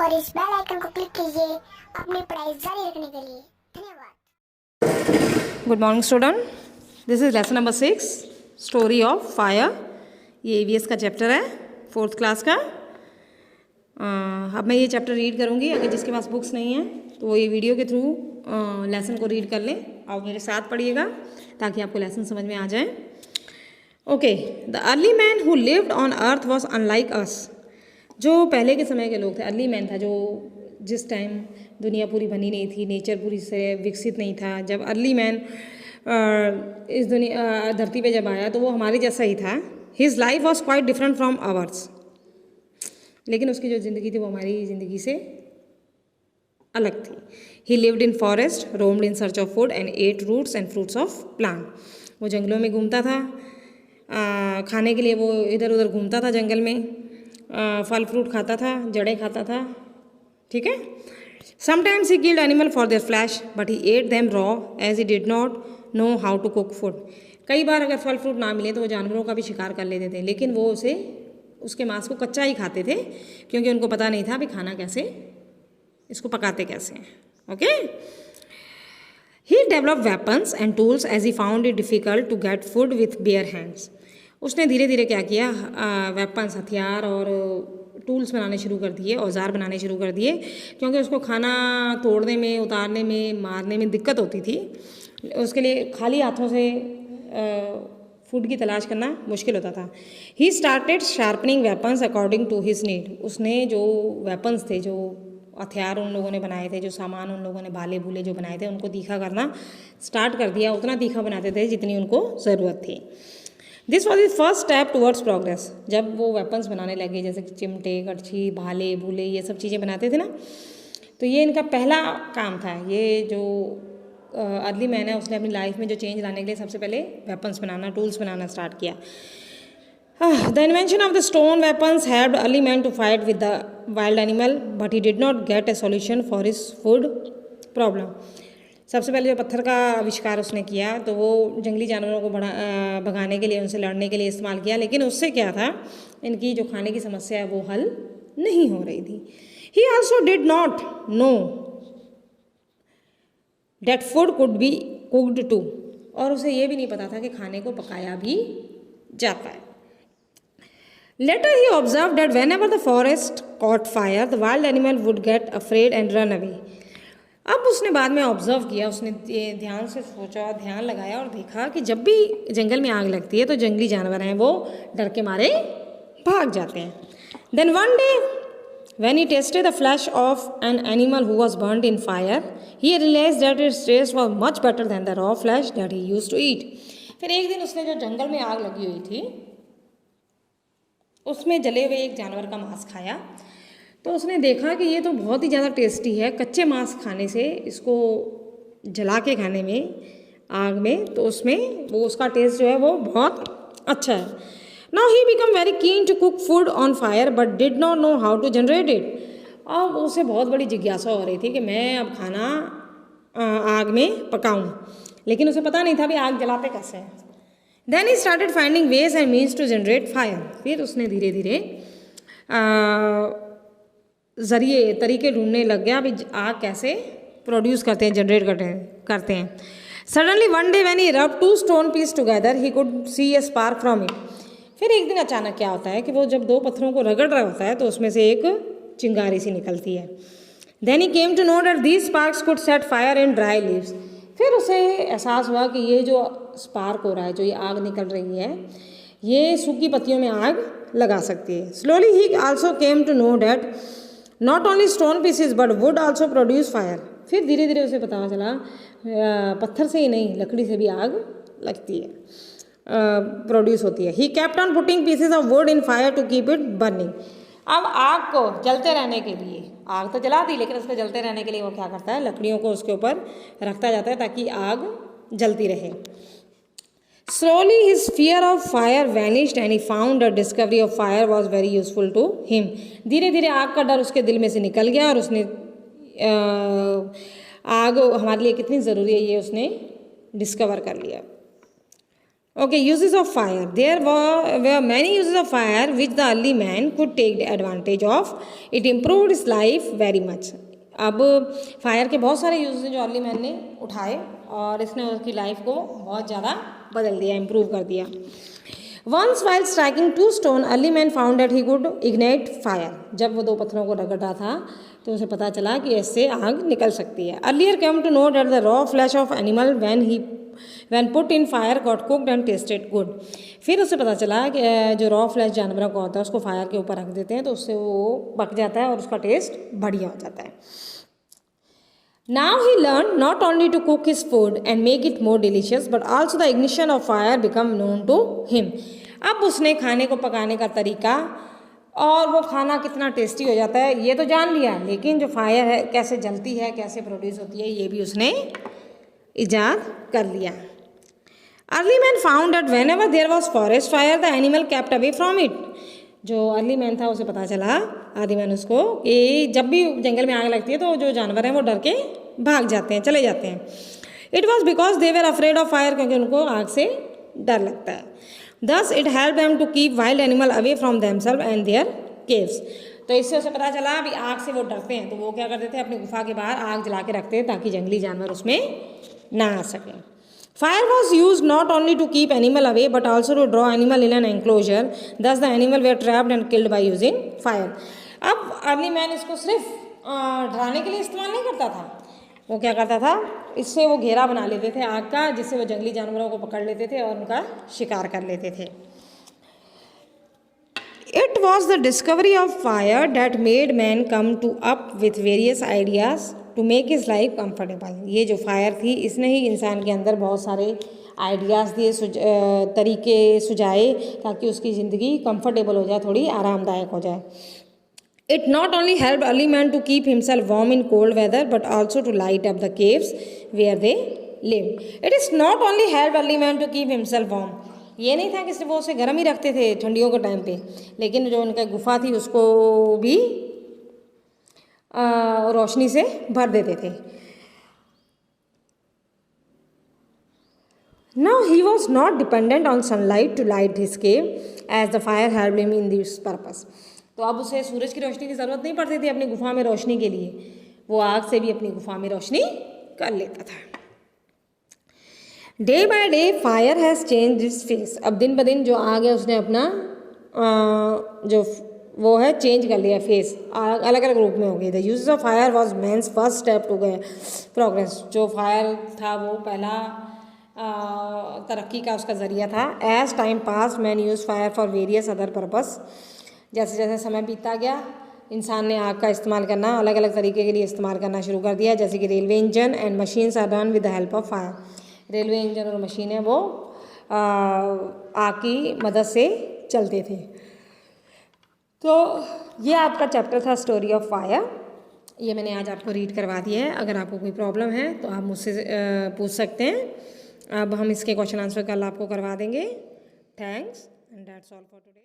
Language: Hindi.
और इस बेल आइकन को क्लिक कीजिए अपनी पढ़ाई जारी रखने के लिए। धन्यवाद। Good morning student, this is lesson number 6 story of fire. ये EVS का चैप्टर है 4th क्लास का। अब मैं ये चैप्टर रीड करूँगी। अगर जिसके पास बुक्स नहीं है तो वो ये वीडियो के थ्रू लेसन को रीड कर लें और मेरे साथ पढ़िएगा ताकि आपको लेसन समझ में आ जाए। Okay, the early man who lived on earth was unlike us. जो पहले के समय के लोग थे, अर्ली मैन था जो जिस टाइम दुनिया पूरी बनी नहीं थी, नेचर पूरी से विकसित नहीं था। जब अर्ली मैन इस दुनिया धरती पे जब आया तो वो हमारे जैसा ही था। His life was quite different from hours, लेकिन उसकी जो ज़िंदगी थी वो हमारी ज़िंदगी से अलग थी। He lived in forest, roamed in search of food and ate roots and fruits of plant. वो जंगलों में घूमता था, खाने के लिए वो इधर उधर घूमता था जंगल में, फल फ्रूट खाता था, जड़ें खाता था। ठीक है। Sometimes he killed animal for their flesh but he ate them raw as he did not know how to cook food. कई बार अगर फल फ्रूट ना मिले तो वो जानवरों का भी शिकार कर लेते थे, लेकिन वो उसके मांस को कच्चा ही खाते थे क्योंकि उनको पता नहीं था भी खाना कैसे, इसको पकाते कैसे हैं। Okay. He developed weapons and tools as he found it difficult to get food with bare hands. उसने धीरे धीरे क्या किया, वेपन्स, हथियार और टूल्स बनाने शुरू कर दिए, औजार बनाने शुरू कर दिए, क्योंकि उसको खाना तोड़ने में, उतारने में, मारने में दिक्कत होती थी। उसके लिए खाली हाथों से फूड की तलाश करना मुश्किल होता था। He started sharpening weapons according to his need. उसने जो वेपन्स थे, जो हथियार उन लोगों ने बनाए थे, जो सामान उन लोगों ने भाले भूले जो बनाए थे, उनको तीखा करना स्टार्ट कर दिया। उतना तीखा बनाते थे जितनी उनको ज़रूरत थी। This was is first step towards progress. जब वो वेपन्स बनाने लगे, जैसे चिमटे, कड़छी, भाले भूले, ये सब चीज़ें बनाते थे ना, तो ये इनका पहला काम था। ये जो अर्ली मैन है उसने अपनी लाइफ में जो चेंज लाने के लिए सबसे पहले वेपन्स बनाना, टूल्स बनाना स्टार्ट किया। The invention of the stone weapons helped early man to fight with the wild animal but he did not get a solution for his food problem. सबसे पहले जो पत्थर का आविष्कार उसने किया तो वो जंगली जानवरों को भगाने के लिए, उनसे लड़ने के लिए इस्तेमाल किया, लेकिन उससे क्या था, इनकी जो खाने की समस्या है वो हल नहीं हो रही थी। He also did not know that food could be cooked too. और उसे ये भी नहीं पता था कि खाने को पकाया भी जाता है। Later he observed that whenever the forest caught fire the wild animal would get afraid and run away. अब उसने बाद में ऑब्जर्व किया, उसने ध्यान से सोचा, ध्यान लगाया और देखा कि जब भी जंगल में आग लगती है तो जंगली जानवर हैं वो डर के मारे भाग जाते हैं। Then one day when he tasted the flesh of an animal who was burnt in fire, he realized that its taste was much better than the raw flesh that he used to eat. फिर एक दिन उसने जो जंगल में आग लगी हुई थी उसमें जले हुए एक जानवर का मांस खाया तो उसने देखा कि ये तो बहुत ही ज़्यादा टेस्टी है। कच्चे मांस खाने से, इसको जला के खाने में आग में, तो उसमें वो उसका टेस्ट जो है वो बहुत अच्छा है। Now he became very keen to cook food on fire but did not know how to generate it. अब उसे बहुत बड़ी जिज्ञासा हो रही थी कि मैं अब खाना आग में पकाऊं, लेकिन उसे पता नहीं था भी आग जलाते कैसे हैं। Then he started finding ways and means to generate fire. फिर उसने धीरे धीरे तरीके ढूंढने लग गया भी आग कैसे प्रोड्यूस करते हैं, जनरेट करते हैं। Suddenly one day when he rubbed two stone pieces together, he could see a spark from it. फिर एक दिन अचानक क्या होता है कि वो जब दो पत्थरों को रगड़ रहा होता है तो उसमें से एक चिंगारी सी निकलती है। Then he came to know that these sparks could set fire in dry leaves. फिर उसे एहसास हुआ कि ये जो स्पार्क हो रहा है, जो ये आग निकल रही है, ये सूखी पत्तियों में आग लगा सकती है। Slowly he also came to know that not only stone pieces but wood also produce fire. फिर धीरे धीरे उसे पता चला पत्थर से ही नहीं, लकड़ी से भी आग लगती है, प्रोड्यूस होती है। He kept on putting pieces of wood in fire to keep it burning. अब आग को जलते रहने के लिए, आग तो जला दी लेकिन उसको जलते रहने के लिए वो क्या करता है, लकड़ियों को उसके ऊपर रखता जाता है ताकि आग जलती रहे। Slowly his fear of fire vanished and he found the discovery of fire was very useful to him. धीरे धीरे आग का डर उसके दिल में से निकल गया और उसने आग हमारे लिए कितनी ज़रूरी है ये उसने डिस्कवर कर लिया। Okay, uses of fire. There were many uses of fire which the early man could take advantage of. It improved his life very much. अब फायर के बहुत सारे यूजेस जो अर्ली मैन ने उठाए और इसने उसकी लाइफ को बहुत ज़्यादा बदल दिया, इम्प्रूव कर दिया. Once while striking two stone, early man found that he could ignite fire. जब वो दो पत्थरों को रगड़ा था तो उसे पता चला कि इससे आग निकल सकती है. Earlier came to know that the raw flesh of animal when put in fire got cooked and tasted good. फिर उसे पता चला कि जो रॉ फ्लैश जानवरों का होता है उसको फायर के ऊपर रख देते हैं तो उससे वो पक जाता है और उसका टेस्ट बढ़िया हो जाता है. Now he learned not only to cook his food and make it more delicious, but also the ignition of fire become known to him. अब उसने खाने को पकाने का तरीका और वो खाना कितना टेस्टी हो जाता है ये तो जान लिया, लेकिन जो फायर है कैसे जलती है, कैसे प्रोड्यूस होती है, ये भी उसने इजाद कर लिया. Early man found that whenever there was forest fire, the animal kept away from it. जो अर्ली मैन था उसे पता चला, आदि मैन उसको, कि जब भी जंगल में आग लगती है तो जो जानवर हैं वो डर के भाग जाते हैं, चले जाते हैं. It was because they were afraid of fire, क्योंकि उनको आग से डर लगता है. Thus it help them to keep wild animal away from themself and their caves. तो इससे उसे पता चला अभी आग से वो डरते हैं तो वो क्या करते थे, अपनी गुफा के बाहर आग जला के रखते हैं ताकि जंगली जानवर उसमें ना आ सकें. Fire was used not only to keep animal away but also to draw animal in an enclosure. Thus the animal were trapped and killed by using fire. अब अर्ली मैन इसको सिर्फ डराने के लिए इस्तेमाल नहीं करता था, वो क्या करता था, इससे वो घेरा बना लेते थे आग का, जिससे वो जंगली जानवरों को पकड़ लेते थे और उनका शिकार कर लेते थे. It was the discovery of fire that made man come to up with various ideas to make his life comfortable. ये जो फायर थी इसने ही इंसान के अंदर बहुत सारे आइडियाज़ दिए, तरीके सुझाए ताकि उसकी ज़िंदगी कंफर्टेबल हो जाए, थोड़ी आरामदायक हो जाए. It not only helped early man to keep himself warm in cold weather but also to light up the caves where they lived. It is not only helped early man to keep himself warm. ये नहीं था कि सिर्फ वो उसे गर्म ही रखते थे ठंडियों के टाइम पे, लेकिन जो उनका गुफा थी उसको भी रोशनी से भर देते थे. Now he was not dependent on sunlight to light his cave as the fire helped him in this purpose. तो अब उसे सूरज की रोशनी की ज़रूरत नहीं पड़ती थी अपनी गुफा में रोशनी के लिए, वो आग से भी अपनी गुफा में रोशनी कर लेता था. Day by day fire has change its face. अब दिन ब दिन जो आग है उसने अपना जो वो है चेंज कर लिया फेस, अलग अलग रूप में हो गई. The use of fire was man's first step to गए प्रोग्रेस. जो फायर था वो पहला तरक्की का उसका ज़रिया था. As time pass man use fire for various other purpose. जैसे जैसे समय बीतता गया इंसान ने आग का इस्तेमाल करना अलग अलग तरीके के लिए इस्तेमाल करना शुरू कर दिया. जैसे कि railway engine and machines are done with the help of fire. Railway engine और मशीनें वो आग की मदद से चलते थे. तो ये आपका चैप्टर था स्टोरी ऑफ फायर. ये मैंने आज आपको रीड करवा दिया है. अगर आपको कोई प्रॉब्लम है तो आप मुझसे पूछ सकते हैं. अब हम इसके क्वेश्चन आंसर कल आपको करवा देंगे. Thanks and that's all for today.